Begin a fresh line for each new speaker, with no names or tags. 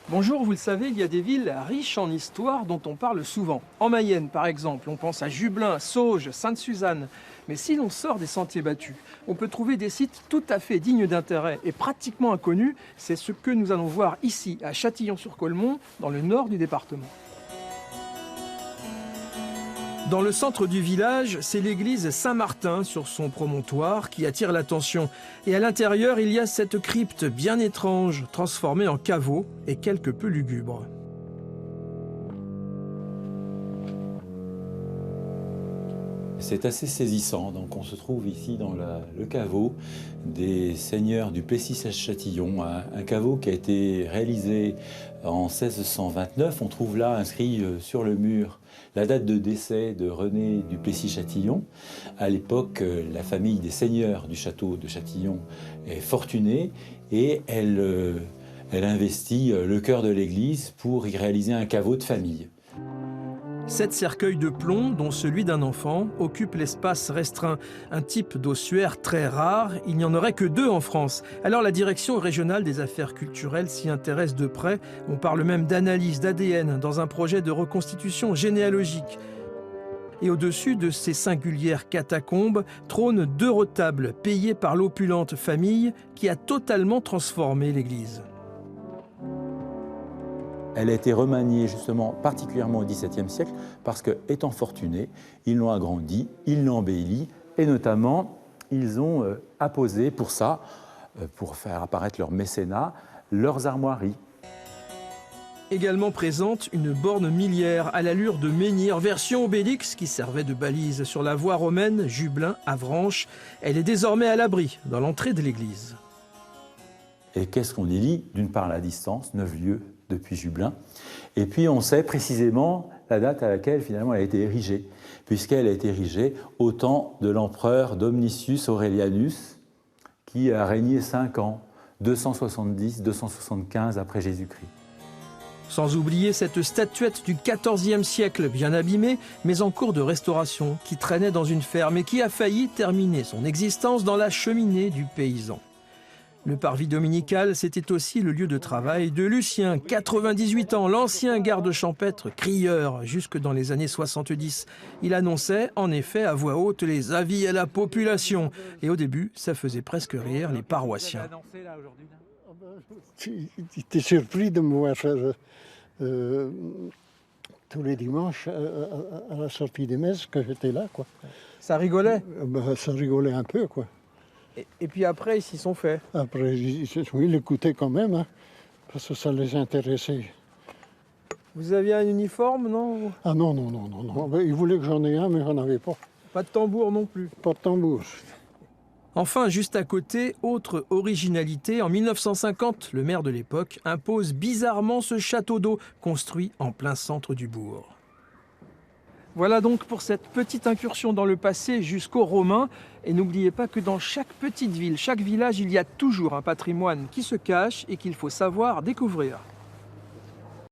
Bonjour, vous le savez, il y a des villes riches en histoire dont on parle souvent. En Mayenne, par exemple, on pense à Jublain, Sauges, Sainte-Suzanne. Mais si l'on sort des sentiers battus, on peut trouver des sites tout à fait dignes d'intérêt et pratiquement inconnus. C'est ce que nous allons voir ici, à Châtillon-sur-Colmont, dans le nord du département. Dans le centre du village, c'est l'église Saint-Martin sur son promontoire qui attire l'attention. Et à l'intérieur, il y a cette crypte bien étrange, transformée en caveau et quelque peu lugubre.
C'est assez saisissant. Donc on se trouve ici dans le caveau des seigneurs du Plessis-Châtillon, un caveau qui a été réalisé en 1629. On trouve là inscrit sur le mur la date de décès de René du Plessis-Châtillon. À l'époque, la famille des seigneurs du château de Châtillon est fortunée et elle investit le chœur de l'église pour y réaliser un caveau de famille.
7 cercueils de plomb, dont celui d'un enfant, occupent l'espace restreint. Un type d'ossuaire très rare, il n'y en aurait que 2 en France. Alors la direction régionale des affaires culturelles s'y intéresse de près. On parle même d'analyse d'ADN dans un projet de reconstitution généalogique. Et au-dessus de ces singulières catacombes trônent 2 retables payés par l'opulente famille qui a totalement transformé l'église.
Elle a été remaniée justement particulièrement au XVIIe siècle parce que, étant fortunés, ils l'ont agrandie, ils l'ont embellie et notamment ils ont apposé pour ça, pour faire apparaître leur mécénat, leurs armoiries.
Également présente une borne miliaire à l'allure de menhir, version Obélix qui servait de balise sur la voie romaine Jublain-Avranches. Elle est désormais à l'abri dans l'entrée de l'église.
Et qu'est-ce qu'on y lit? D'une part la distance, 9 lieues depuis Jublain, et puis on sait précisément la date à laquelle finalement elle a été érigée, puisqu'elle a été érigée au temps de l'empereur Domitius Aurelianus, qui a régné 5 ans, 270-275 après Jésus-Christ.
Sans oublier cette statuette du XIVe siècle, bien abîmée, mais en cours de restauration, qui traînait dans une ferme et qui a failli terminer son existence dans la cheminée du paysan. Le parvis dominical, c'était aussi le lieu de travail de Lucien, 98 ans, l'ancien garde champêtre, crieur, jusque dans les années 70. Il annonçait, en effet, à voix haute les avis à la population. Et au début, ça faisait presque rire les paroissiens.
J'étais surpris de me voir faire tous les dimanches à la sortie des messes que j'étais là, quoi.
Ça rigolait?
Ça rigolait un peu, quoi.
Et puis après, ils s'y sont faits.
Après, oui, ils l'écoutaient quand même, hein, parce que ça les intéressait.
Vous aviez un uniforme, non?
Ah non. Ils voulaient que j'en ai un, mais j'en avais pas.
Pas de tambour non plus?
Pas de tambour.
Enfin, juste à côté, autre originalité, en 1950, le maire de l'époque impose bizarrement ce château d'eau construit en plein centre du bourg. Voilà donc pour cette petite incursion dans le passé jusqu'aux Romains. Et n'oubliez pas que dans chaque petite ville, chaque village, il y a toujours un patrimoine qui se cache et qu'il faut savoir découvrir.